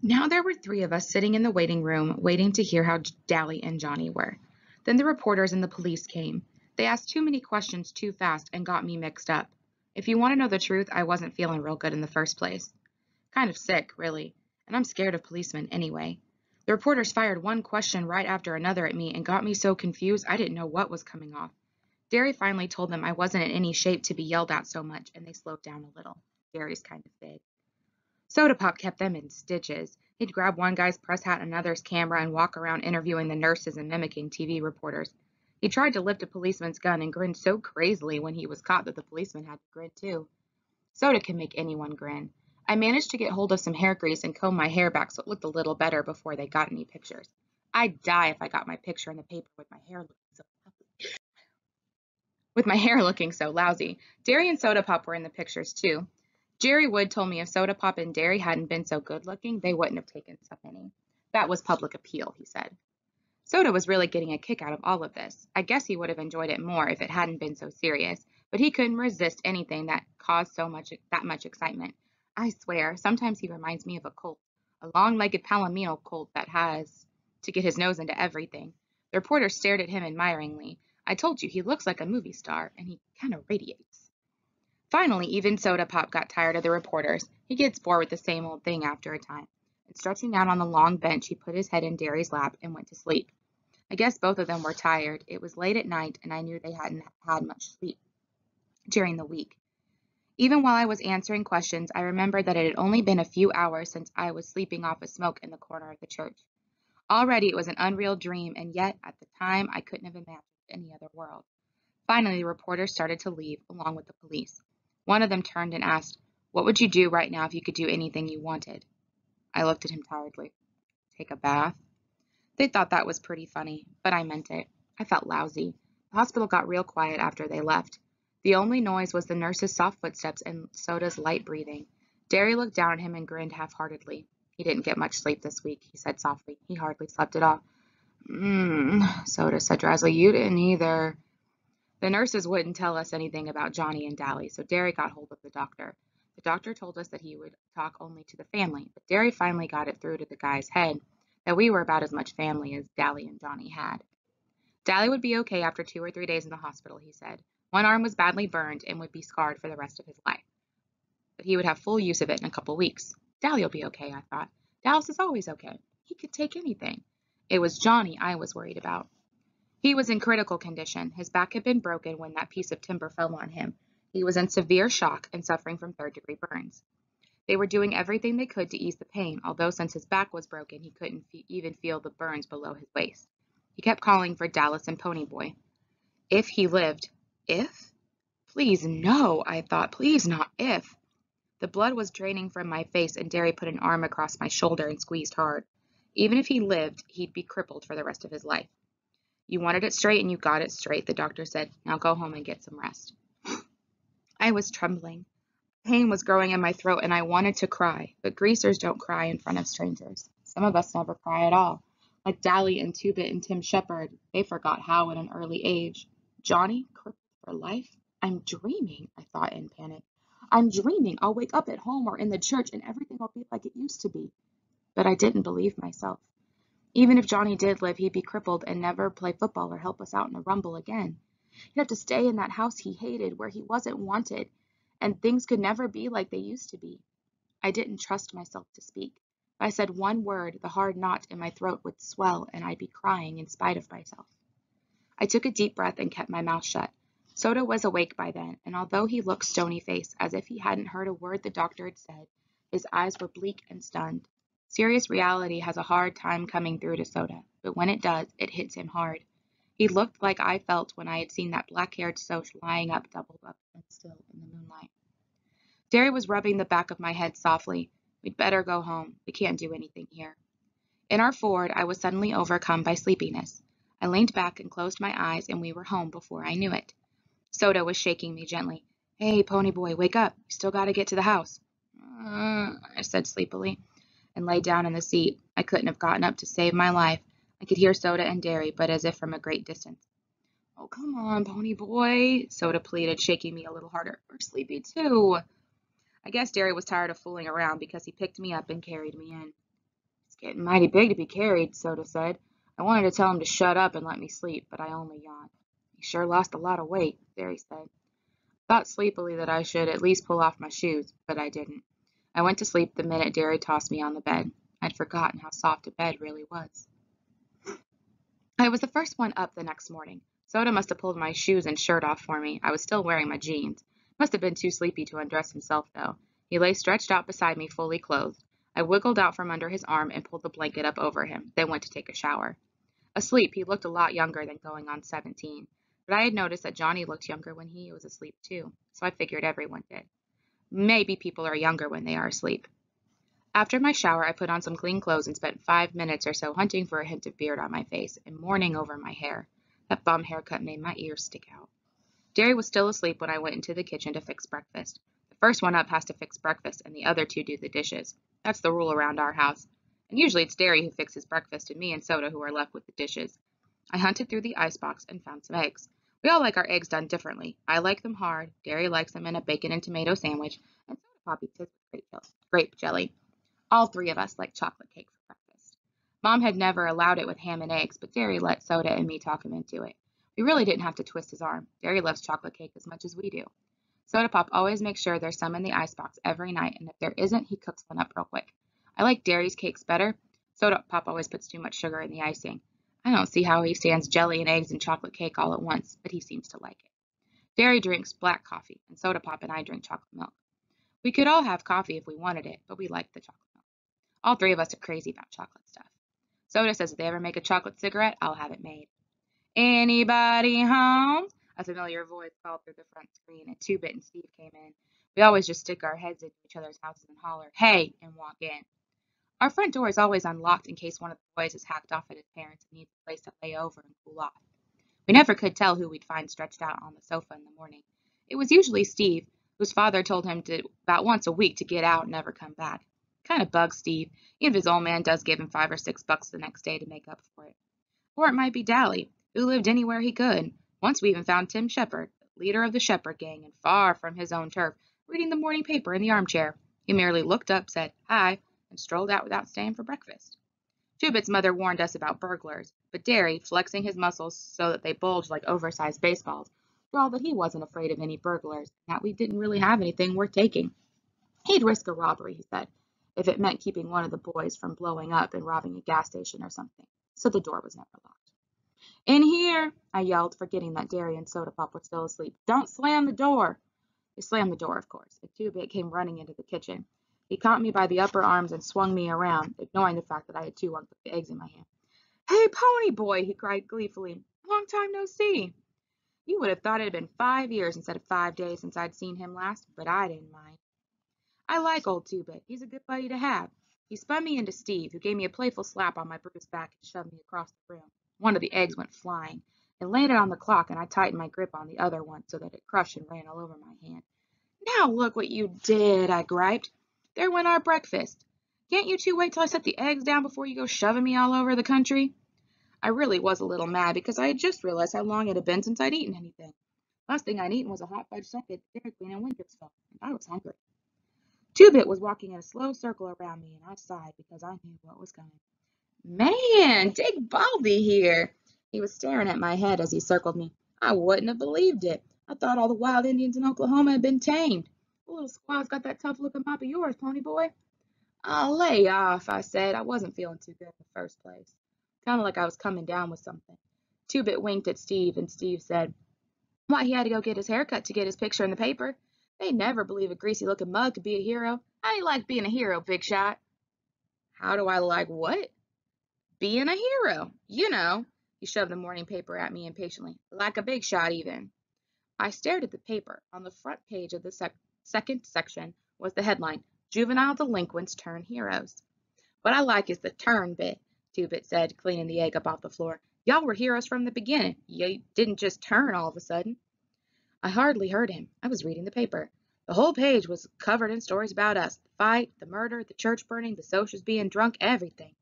Now there were three of us sitting in the waiting room, waiting to hear how Dally and Johnny were. Then the reporters and the police came. They asked too many questions too fast and got me mixed up. If you want to know the truth, I wasn't feeling real good in the first place. Kind of sick, really, and I'm scared of policemen anyway. The reporters fired one question right after another at me and got me so confused I didn't know what was coming off. Derry finally told them I wasn't in any shape to be yelled at so much, and they slowed down a little. Derry's kind of big. Soda Pop kept them in stitches. He'd grab one guy's press hat and another's camera and walk around interviewing the nurses and mimicking TV reporters. He tried to lift a policeman's gun and grinned so crazily when he was caught that the policeman had to grin too. Soda can make anyone grin. I managed to get hold of some hair grease and comb my hair back so it looked a little better before they got any pictures. I'd die if I got my picture in the paper with my hair looking so lousy. Derry and Soda Pop were in the pictures too. Jerry Wood told me if Soda Pop and Derry hadn't been so good looking, they wouldn't have taken so many. That was public appeal, he said. Soda was really getting a kick out of all of this. I guess he would have enjoyed it more if it hadn't been so serious, but he couldn't resist anything that caused that much excitement. I swear, sometimes he reminds me of a colt, a long-legged Palomino colt that has to get his nose into everything. The reporter stared at him admiringly. I told you he looks like a movie star, and he kind of radiates. Finally, even Soda Pop got tired of the reporters. He gets bored with the same old thing after a time. And stretching out on the long bench, he put his head in Derry's lap and went to sleep. I guess both of them were tired. It was late at night, and I knew they hadn't had much sleep during the week. Even while I was answering questions, I remembered that it had only been a few hours since I was sleeping off a smoke in the corner of the church. Already it was an unreal dream, and yet, at the time, I couldn't have imagined any other world. Finally, the reporters started to leave, along with the police. One of them turned and asked, "What would you do right now if you could do anything you wanted?" I looked at him tiredly. "Take a bath?" They thought that was pretty funny, but I meant it. I felt lousy. The hospital got real quiet after they left. The only noise was the nurse's soft footsteps and Soda's light breathing. Derry looked down at him and grinned half-heartedly. "He didn't get much sleep this week," he said softly. "He hardly slept at all." Soda said drowsily. "You didn't either." The nurses wouldn't tell us anything about Johnny and Dally, so Derry got hold of the doctor. The doctor told us that he would talk only to the family, but Derry finally got it through to the guy's head that we were about as much family as Dally and Johnny had. Dally would be okay after 2 or 3 days in the hospital, he said. One arm was badly burned and would be scarred for the rest of his life, but he would have full use of it in a couple weeks. Dally'll be okay, I thought. Dallas is always okay. He could take anything. It was Johnny I was worried about. He was in critical condition. His back had been broken when that piece of timber fell on him. He was in severe shock and suffering from third-degree burns. They were doing everything they could to ease the pain, although since his back was broken, he couldn't even feel the burns below his waist. He kept calling for Dallas and Ponyboy. If he lived. If? Please, no, I thought. Please, not if. The blood was draining from my face, and Derry put an arm across my shoulder and squeezed hard. Even if he lived, he'd be crippled for the rest of his life. "You wanted it straight and you got it straight," the doctor said. "Now go home and get some rest." I was trembling. Pain was growing in my throat and I wanted to cry, but greasers don't cry in front of strangers. Some of us never cry at all. Like Dally and Two-Bit and Tim Shepard, they forgot how at an early age. Johnny, crippled for life? I'm dreaming, I thought in panic. I'm dreaming. I'll wake up at home or in the church and everything will be like it used to be. But I didn't believe myself. Even if Johnny did live, he'd be crippled and never play football or help us out in a rumble again. He'd have to stay in that house he hated, where he wasn't wanted, and things could never be like they used to be. I didn't trust myself to speak. If I said one word, the hard knot in my throat would swell and I'd be crying in spite of myself. I took a deep breath and kept my mouth shut. Soda was awake by then, and although he looked stony-faced, as if he hadn't heard a word the doctor had said, his eyes were bleak and stunned. Serious reality has a hard time coming through to Soda, but when it does, it hits him hard. He looked like I felt when I had seen that black-haired Soch lying up, doubled up and still in the moonlight. Derry was rubbing the back of my head softly. "We'd better go home. We can't do anything here." In our Ford, I was suddenly overcome by sleepiness. I leaned back and closed my eyes, and we were home before I knew it. Soda was shaking me gently. "Hey, Ponyboy, wake up. You still got to get to the house." I said sleepily, and lay down in the seat. I couldn't have gotten up to save my life. I could hear Soda and Derry, but as if from a great distance. "Oh, come on, Ponyboy," Soda pleaded, shaking me a little harder. "We're sleepy, too." I guess Derry was tired of fooling around because he picked me up and carried me in. Getting mighty big to be carried, Soda said. I wanted to tell him to shut up and let me sleep, but I only yawned. He sure lost a lot of weight, Derry said. Thought sleepily that I should at least pull off my shoes, but I didn't. I went to sleep the minute Derry tossed me on the bed. I'd forgotten how soft a bed really was. I was the first one up the next morning. Soda must have pulled my shoes and shirt off for me. I was still wearing my jeans. Must have been too sleepy to undress himself, though. He lay stretched out beside me, fully clothed. I wiggled out from under his arm and pulled the blanket up over him, then went to take a shower. Asleep, he looked a lot younger than going on 17. But I had noticed that Johnny looked younger when he was asleep, too, so I figured everyone did. Maybe people are younger when they are asleep. After my shower, I put on some clean clothes and spent 5 minutes or so hunting for a hint of beard on my face and mourning over my hair. That bum haircut made my ears stick out. Derry was still asleep when I went into the kitchen to fix breakfast. The first one up has to fix breakfast, and the other two do the dishes. That's the rule around our house. And usually it's Derry who fixes breakfast and me and Soda who are left with the dishes. I hunted through the icebox and found some eggs. We all like our eggs done differently. I like them hard, Derry likes them in a bacon and tomato sandwich, and Soda Poppy tastes with grape jelly. All three of us like chocolate cake for breakfast. Mom had never allowed it with ham and eggs, but Derry let Soda and me talk him into it. We really didn't have to twist his arm. Derry loves chocolate cake as much as we do. Soda Pop always makes sure there's some in the icebox every night, and if there isn't, he cooks one up real quick. I like Derry's cakes better. Soda Pop always puts too much sugar in the icing. I don't see how he stands jelly and eggs and chocolate cake all at once, but he seems to like it. Derry drinks black coffee, and Soda Pop and I drink chocolate milk. We could all have coffee if we wanted it, but we like the chocolate milk. All three of us are crazy about chocolate stuff. Soda says if they ever make a chocolate cigarette, I'll have it made. Anybody home? A familiar voice called through the front screen, and Two-Bit and Steve came in. We always just stick our heads into each other's houses and holler, "Hey," and walk in. Our front door is always unlocked in case one of the boys is hacked off at his parents and needs a place to lay over and cool off. We never could tell who we'd find stretched out on the sofa in the morning. It was usually Steve, whose father told him to about once a week to get out and never come back. Kind of bugs Steve, even if his old man does give him $5 or $6 the next day to make up for it. Or it might be Dally, who lived anywhere he could. Once we even found Tim Shepard, leader of the Shepard gang and far from his own turf, reading the morning paper in the armchair. He merely looked up, said hi, and strolled out without staying for breakfast. Two-Bit's mother warned us about burglars, but Derry, flexing his muscles so that they bulged like oversized baseballs, drawled that he wasn't afraid of any burglars, and that we didn't really have anything worth taking. He'd risk a robbery, he said, if it meant keeping one of the boys from blowing up and robbing a gas station or something, so the door was never locked. "In here!" I yelled, forgetting that Derry and Soda Pop were still asleep. "Don't slam the door!" They slammed the door, of course, and Two-Bit came running into the kitchen. He caught me by the upper arms and swung me around, ignoring the fact that I had 2 uncooked eggs in my hand. "Hey, Pony Boy!" he cried gleefully. "Long time no see!" You would have thought it had been 5 years instead of 5 days since I'd seen him last, but I didn't mind. I like old Two-Bit. He's a good buddy to have. He spun me into Steve, who gave me a playful slap on my bruised back and shoved me across the room. One of the eggs went flying. It landed on the clock, and I tightened my grip on the other one so that it crushed and ran all over my hand. "Now look what you did," I griped. "There went our breakfast. Can't you two wait till I set the eggs down before you go shoving me all over the country?" I really was a little mad because I had just realized how long it had been since I'd eaten anything. Last thing I'd eaten was a hot fudge sundae at Dairy Queen in Wintersville, and I was hungry. Two-Bit was walking in a slow circle around me, and I sighed because I knew what was coming. "Man, Dick Baldy here!" He was staring at my head as he circled me. "I wouldn't have believed it. I thought all the wild Indians in Oklahoma had been tamed. The little squaw's got that tough-looking mop of yours, Pony Boy." "Oh, lay off," I said. I wasn't feeling too good in the first place. Kind of like I was coming down with something. Two-Bit winked at Steve, and Steve said, "Why, he had to go get his hair cut to get his picture in the paper. They'd never believe a greasy-looking mug could be a hero. How do you like being a hero, Big Shot?" "How do I like what?" "Being a hero. You know." He shoved the morning paper at me impatiently. "Like a big shot, even." I stared at the paper. On the front page of the second section was the headline, "Juvenile Delinquents Turn Heroes." "What I like is the turn bit," Two-Bit said, cleaning the egg up off the floor. "Y'all were heroes from the beginning. You didn't just turn all of a sudden." I hardly heard him. I was reading the paper. The whole page was covered in stories about us. The fight, the murder, the church burning, the socials being drunk, everything.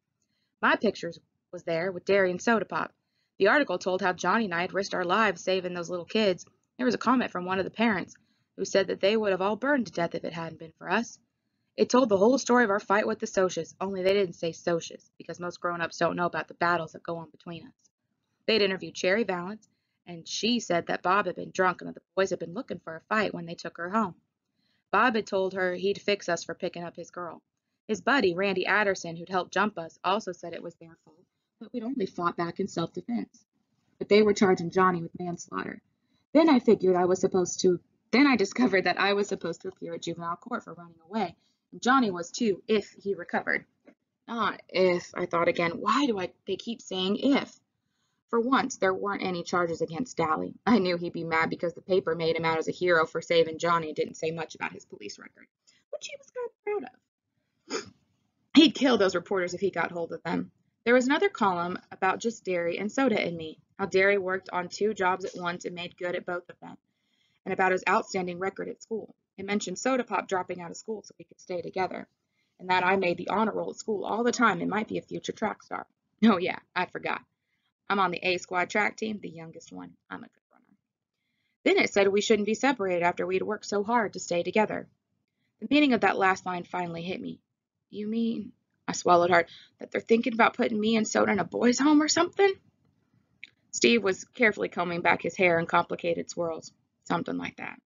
My picture was there with Derry and Soda Pop. The article told how Johnny and I had risked our lives saving those little kids. There was a comment from one of the parents who said that they would have all burned to death if it hadn't been for us. It told the whole story of our fight with the Socias, only they didn't say Socias, because most grown-ups don't know about the battles that go on between us. They'd interviewed Cherry Valance, and she said that Bob had been drunk and that the boys had been looking for a fight when they took her home. Bob had told her he'd fix us for picking up his girl. His buddy, Randy Adderson, who'd helped jump us, also said it was their fault, but we'd only fought back in self-defense. But they were charging Johnny with manslaughter. Then I discovered that I was supposed to appear at juvenile court for running away. And Johnny was too, if he recovered. Not if, I thought again. Why do they keep saying if? For once, there weren't any charges against Dally. I knew he'd be mad because the paper made him out as a hero for saving Johnny and didn't say much about his police record, which he was kind of proud of. He'd kill those reporters if he got hold of them. There was another column about just Derry and Soda and me, how Derry worked on 2 jobs at once and made good at both of them, and about his outstanding record at school. It mentioned Soda Pop dropping out of school so we could stay together, and that I made the honor roll at school all the time and might be a future track star. Oh yeah, I forgot. I'm on the A squad track team, the youngest one. I'm a good runner. Then it said we shouldn't be separated after we'd worked so hard to stay together. The meaning of that last line finally hit me. You mean, I swallowed hard, that they're thinking about putting me and Soda in a boys' home or something? Steve was carefully combing back his hair in complicated swirls. Something like that.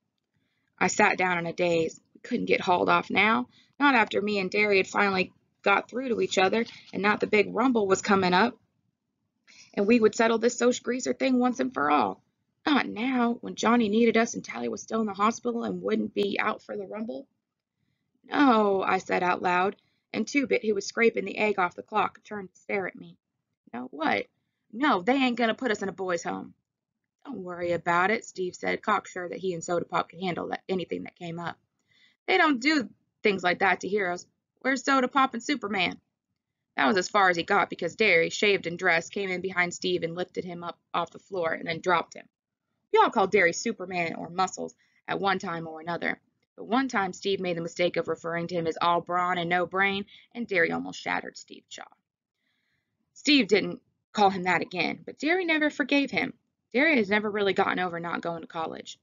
I sat down in a daze. We couldn't get hauled off now, not after me and Derry had finally got through to each other, and not the big rumble was coming up, and we would settle this Soch Greaser thing once and for all. Not now, when Johnny needed us and Tally was still in the hospital and wouldn't be out for the rumble. No, I said out loud, and Two-Bit, who was scraping the egg off the clock, turned to stare at me. No, what? No, they ain't gonna put us in a boys' home. Don't worry about it, Steve said, cocksure that he and Soda Pop could handle anything that came up. They don't do things like that to heroes. Where's Soda Pop and Superman? That was as far as he got because Derry, shaved and dressed, came in behind Steve and lifted him up off the floor and then dropped him. We all called Derry Superman or Muscles at one time or another. But one time Steve made the mistake of referring to him as all brawn and no brain, and Derry almost shattered Steve's jaw. Steve didn't call him that again, but Derry never forgave him. Derry has never really gotten over not going to college.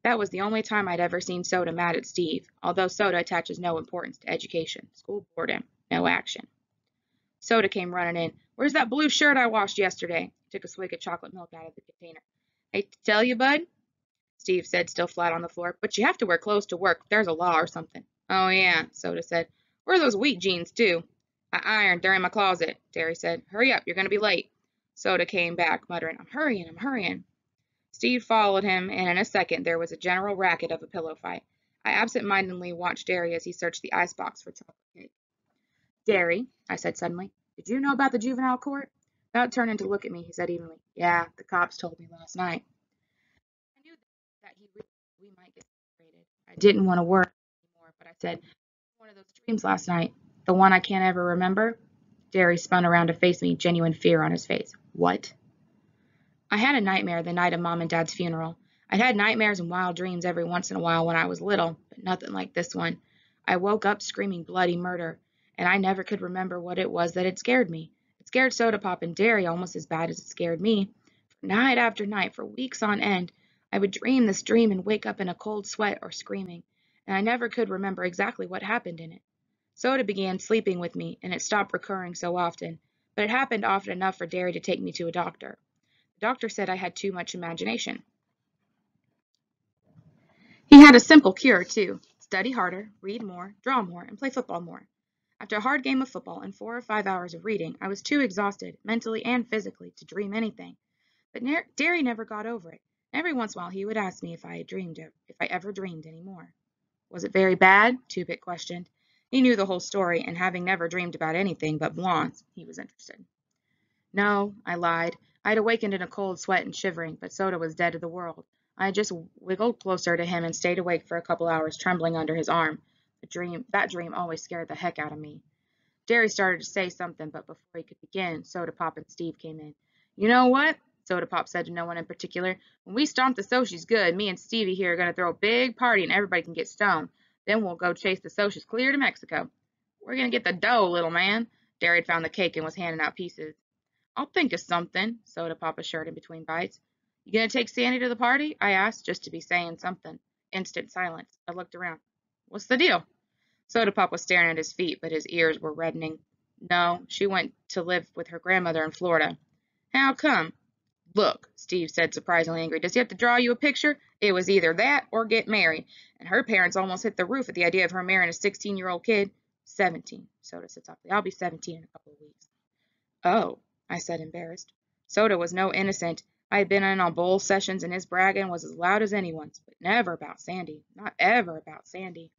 That was the only time I'd ever seen Soda mad at Steve, although Soda attaches no importance to education. School bored him, no action. Soda came running in. Where's that blue shirt I washed yesterday? He took a swig of chocolate milk out of the container. Hate to tell you, bud, Steve said, still flat on the floor, but you have to wear clothes to work. There's a law or something. Oh, yeah, Soda said. Where are those wheat jeans, too? I ironed. They're in my closet, Derry said. Hurry up, you're going to be late. Soda came back, muttering, I'm hurrying. Steve followed him, and in a second there was a general racket of a pillow fight. I absent-mindedly watched Derry as he searched the icebox for chocolate cake. Derry, I said suddenly, did you know about the juvenile court? Without turning to look at me, he said evenly, yeah, the cops told me last night. I knew that we might get separated. I didn't want to worry anymore, but I said, one of those dreams last night, the one I can't ever remember. Derry spun around to face me, genuine fear on his face. What? I had a nightmare the night of Mom and Dad's funeral. I'd had nightmares and wild dreams every once in a while when I was little, but nothing like this one. I woke up screaming bloody murder, and I never could remember what it was that had scared me. It scared Soda Pop and Derry almost as bad as it scared me. For night after night, for weeks on end, I would dream this dream and wake up in a cold sweat or screaming, and I never could remember exactly what happened in it. Soda began sleeping with me, and it stopped recurring so often, but it happened often enough for Derry to take me to a doctor. The doctor said I had too much imagination. He had a simple cure, too. Study harder, read more, draw more, and play football more. After a hard game of football and 4 or 5 hours of reading, I was too exhausted, mentally and physically, to dream anything. But Derry never got over it. Every once in a while he would ask me if I ever dreamed any more. Was it very bad? Two-Bit questioned. He knew the whole story, and having never dreamed about anything but blondes, he was interested. No, I lied. I had awakened in a cold sweat and shivering, but Soda was dead to the world. I had just wiggled closer to him and stayed awake for a couple hours, trembling under his arm. That dream always scared the heck out of me. Derry started to say something, but before he could begin, Soda Pop and Steve came in. You know what? Soda Pop said to no one in particular. When we stomp the Sochies good, me and Stevie here are going to throw a big party and everybody can get stoned. Then we'll go chase the Sochies clear to Mexico. We're going to get the dough, little man. Derry had found the cake and was handing out pieces. I'll think of something, Soda Pop assured him between bites. You gonna take Sandy to the party? I asked, just to be saying something. Instant silence. I looked around. What's the deal? Soda Pop was staring at his feet, but his ears were reddening. No, she went to live with her grandmother in Florida. How come? Look, Steve said, surprisingly angry. Does he have to draw you a picture? It was either that or get married. And her parents almost hit the roof at the idea of her marrying a 16-year-old kid. 17, Soda said softly. I'll be 17 in a couple of weeks. Oh, I said, embarrassed. Soda was no innocent. I had been in on bowl sessions, and his bragging was as loud as anyone's, but never about Sandy. Not ever about Sandy.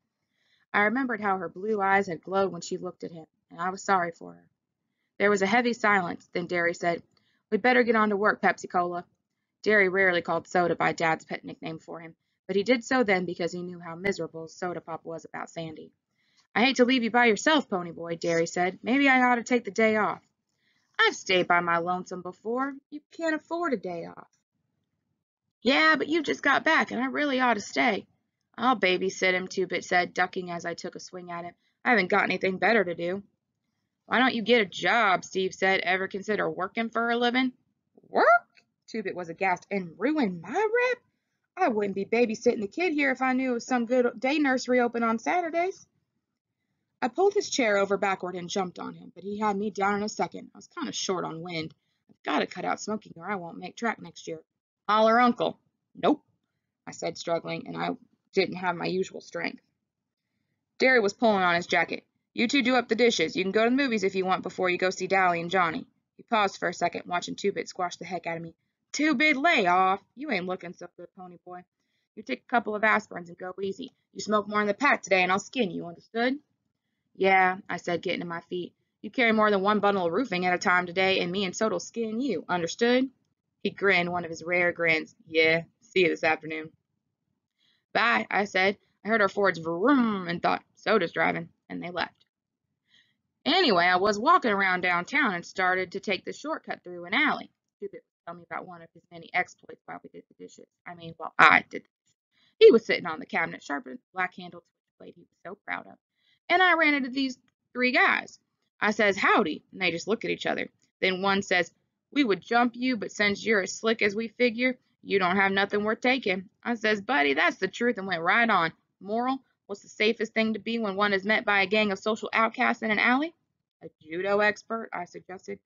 I remembered how her blue eyes had glowed when she looked at him, and I was sorry for her. There was a heavy silence. Then Derry said, We'd better get on to work, Pepsi-Cola. Derry rarely called Soda by Dad's pet nickname for him, but he did so then because he knew how miserable Soda Pop was about Sandy. I hate to leave you by yourself, Pony Boy, Derry said. Maybe I ought to take the day off. I've stayed by my lonesome before. You can't afford a day off. Yeah, but you just got back, and I really ought to stay. I'll babysit him, Two-Bit said, ducking as I took a swing at him. I haven't got anything better to do. Why don't you get a job, Steve said. Ever consider working for a living? Work? Two-Bit was aghast. And ruin my rep? I wouldn't be babysitting the kid here if I knew of some good day nursery open on Saturdays. I pulled his chair over backward and jumped on him, but he had me down in a second. I was kind of short on wind. I've got to cut out smoking or I won't make track next year. Holler, Uncle. Nope, I said, struggling, and I didn't have my usual strength. Derry was pulling on his jacket. You two do up the dishes. You can go to the movies if you want before you go see Dally and Johnny. He paused for a second, watching Two-Bit squash the heck out of me. Two-Bit, lay off. You ain't looking so good, Pony Boy. You take a couple of aspirins and go easy. You smoke more in the pack today and I'll skin you, understood? Yeah, I said, getting to my feet. You carry more than one bundle of roofing at a time today, and me and Soda'll skin you, understood? He grinned, one of his rare grins. Yeah, see you this afternoon. Bye, I said. I heard our Ford's vroom and thought, Soda's driving, and they left. Anyway, I was walking around downtown and started to take the shortcut through an alley. Two-Bit would tell me about one of his many exploits while we did the dishes. While I did the dishes. He was sitting on the cabinet, sharpening the black-handled plate he was so proud of. And I ran into these three guys. I says, howdy, and they just look at each other. Then one says, we would jump you, but since you're as slick as we figure, you don't have nothing worth taking. I says, buddy, that's the truth, and went right on. Moral, what's the safest thing to be when one is met by a gang of social outcasts in an alley? A judo expert, I suggested.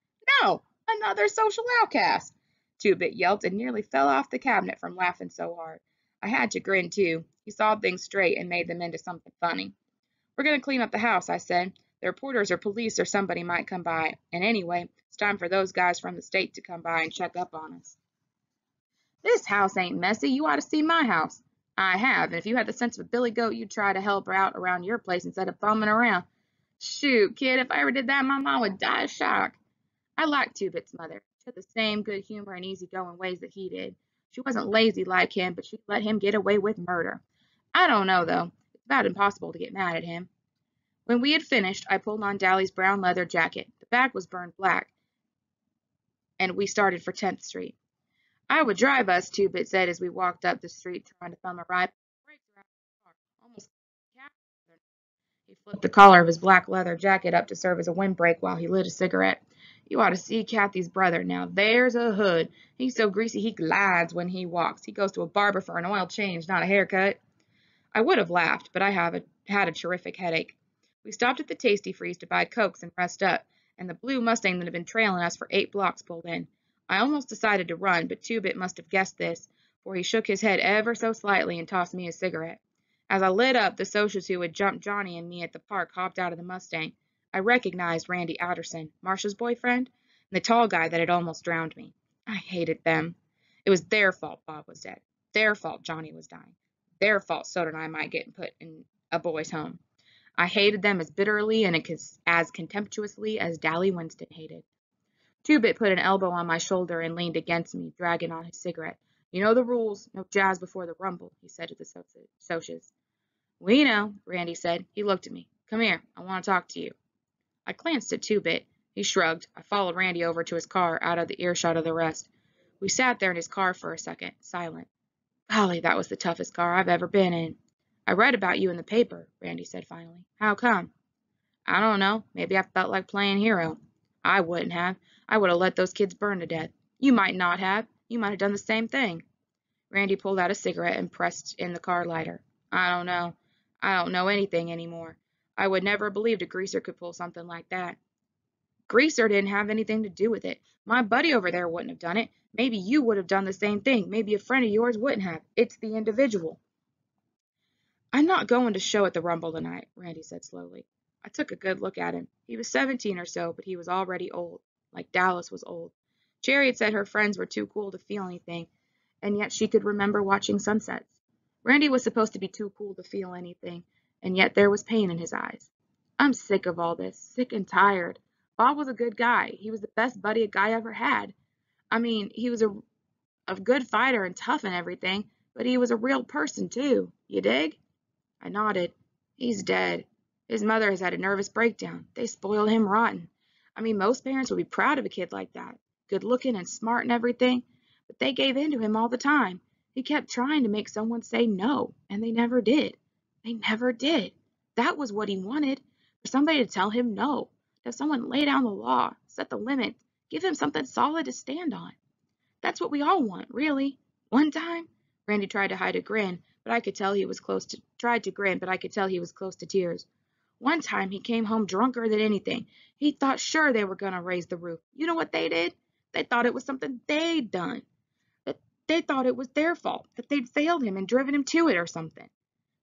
No, another social outcast. Two-Bit yelped and nearly fell off the cabinet from laughing so hard. I had to grin, too. He saw things straight and made them into something funny. We're going to clean up the house, I said. The reporters or police or somebody might come by. And anyway, it's time for those guys from the state to come by and check up on us. This house ain't messy. You ought to see my house. I have, and if you had the sense of a billy goat, you'd try to help her out around your place instead of bumming around. Shoot, kid, if I ever did that, my mom would die of shock. I liked Two-Bit's mother. She had the same good humor and easygoing ways that he did. She wasn't lazy like him, but she let him get away with murder. I don't know, though. It's about impossible to get mad at him. When we had finished, I pulled on Dally's brown leather jacket. The back was burned black, and we started for 10th Street. I would drive us, Two-Bit said as we walked up the street trying to thumb a ride. Almost. He flipped the collar of his black leather jacket up to serve as a windbreak while he lit a cigarette. You ought to see Kathy's brother. Now there's a hood. He's so greasy he glides when he walks. He goes to a barber for an oil change, not a haircut. I would have laughed, but I had a terrific headache. We stopped at the Tasty Freeze to buy Cokes and rest up, and the blue Mustang that had been trailing us for 8 blocks pulled in. I almost decided to run, but Two-Bit must have guessed this, for he shook his head ever so slightly and tossed me a cigarette. As I lit up, the socials who had jumped Johnny and me at the park hopped out of the Mustang. I recognized Randy Alderson, Marcia's boyfriend, and the tall guy that had almost drowned me. I hated them. It was their fault Bob was dead. Their fault Johnny was dying. Their fault Soda and I might get put in a boys' home. I hated them as bitterly and as contemptuously as Dally Winston hated. Two-Bit put an elbow on my shoulder and leaned against me, dragging on his cigarette. You know the rules. No jazz before the rumble, he said to the socias. We know, Randy said. He looked at me. Come here. I want to talk to you. I glanced at Two-Bit. He shrugged. I followed Randy over to his car, out of the earshot of the rest. We sat there in his car for a second, silent. Golly, that was the toughest car I've ever been in. I read about you in the paper, Randy said finally. How come? I don't know. Maybe I felt like playing hero. I wouldn't have. I would have let those kids burn to death. You might not have. You might have done the same thing. Randy pulled out a cigarette and pressed in the car lighter. I don't know. I don't know anything anymore. I would never have believed a greaser could pull something like that. Greaser didn't have anything to do with it. My buddy over there wouldn't have done it. Maybe you would have done the same thing. Maybe a friend of yours wouldn't have. It's the individual. I'm not going to show at the Rumble tonight, Randy said slowly. I took a good look at him. He was 17 or so, but he was already old, like Dallas was old. Jerry had said her friends were too cool to feel anything, and yet she could remember watching sunsets. Randy was supposed to be too cool to feel anything, and yet there was pain in his eyes. I'm sick of all this, sick and tired. Bob was a good guy. He was the best buddy a guy ever had. I mean, he was a good fighter and tough and everything, but he was a real person too. You dig? I nodded. He's dead. His mother has had a nervous breakdown. They spoiled him rotten. I mean, most parents would be proud of a kid like that, good looking and smart and everything, but they gave in to him all the time. He kept trying to make someone say no, and they never did. They never did. That was what he wanted, for somebody to tell him no, to have someone lay down the law, set the limit, give him something solid to stand on. That's what we all want, really. One time, Randy tried to hide a grin, but I could tell he was close to tears. One time he came home drunker than anything. He thought sure they were going to raise the roof. You know what they did? They thought it was something they'd done. That they thought it was their fault, that they'd failed him and driven him to it or something.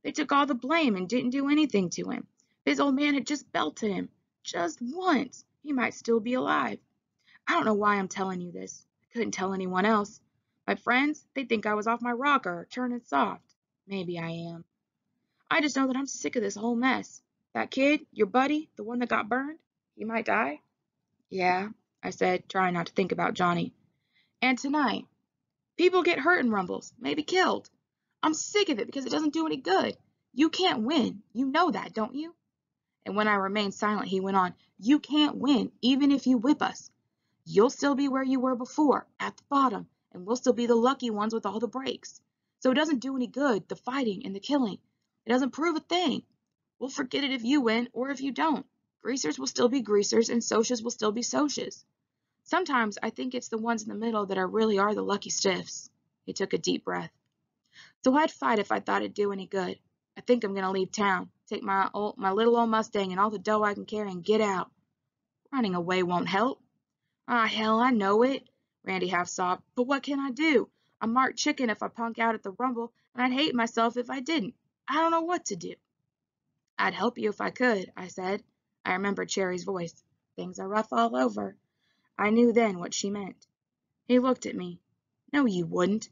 They took all the blame and didn't do anything to him. His old man had just belted him. Just once. He might still be alive. I don't know why I'm telling you this. I couldn't tell anyone else. My friends, they think I was off my rocker or turning soft. Maybe I am. I just know that I'm sick of this whole mess. That kid, your buddy, the one that got burned, he might die. Yeah, I said, trying not to think about Johnny. And tonight, people get hurt in rumbles, maybe killed. I'm sick of it because it doesn't do any good. You can't win. You know that, don't you? And when I remained silent, he went on, you can't win, even if you whip us. You'll still be where you were before, at the bottom, and we'll still be the lucky ones with all the breaks. So it doesn't do any good, the fighting and the killing. It doesn't prove a thing. We'll forget it if you win or if you don't. Greasers will still be greasers and socias will still be socias. Sometimes I think it's the ones in the middle that really are the lucky stiffs. He took a deep breath. So I'd fight if I thought it'd do any good. I think I'm going to leave town, take my little old Mustang and all the dough I can carry and get out. Running away won't help. Ah, hell, I know it, Randy half sobbed. But what can I do? I'm marked chicken if I punk out at the Rumble, and I'd hate myself if I didn't. I don't know what to do. I'd help you if I could, I said. I remembered Cherry's voice. Things are rough all over. I knew then what she meant. He looked at me. No, you wouldn't.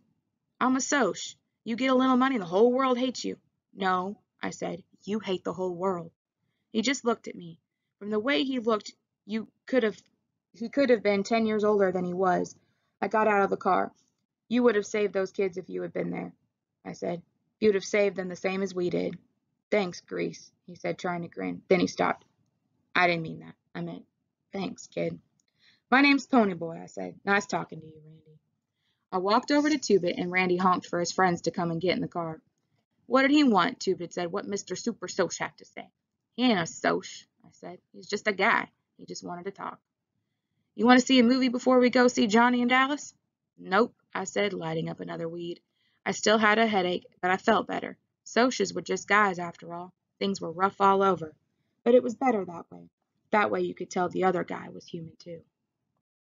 I'm a soc. You get a little money and the whole world hates you. No, I said, you hate the whole world. He just looked at me. From the way he looked, he could have been 10 years older than he was. I got out of the car. You would have saved those kids if you had been there, I said. You'd have saved them the same as we did. Thanks, Grease, he said, trying to grin. Then he stopped. I didn't mean that. I meant, thanks, kid. My name's Ponyboy, I said. Nice talking to you, Randy. I walked over to Two-Bit, and Randy honked for his friends to come and get in the car. What did he want? Two-Bit said. What Mr. Super Soch have to say? He ain't a soc, I said. He's just a guy. He just wanted to talk. You want to see a movie before we go see Johnny and Dallas? Nope, I said, lighting up another weed. I still had a headache, but I felt better. Socias were just guys, after all. Things were rough all over. But it was better that way. That way you could tell the other guy was human, too.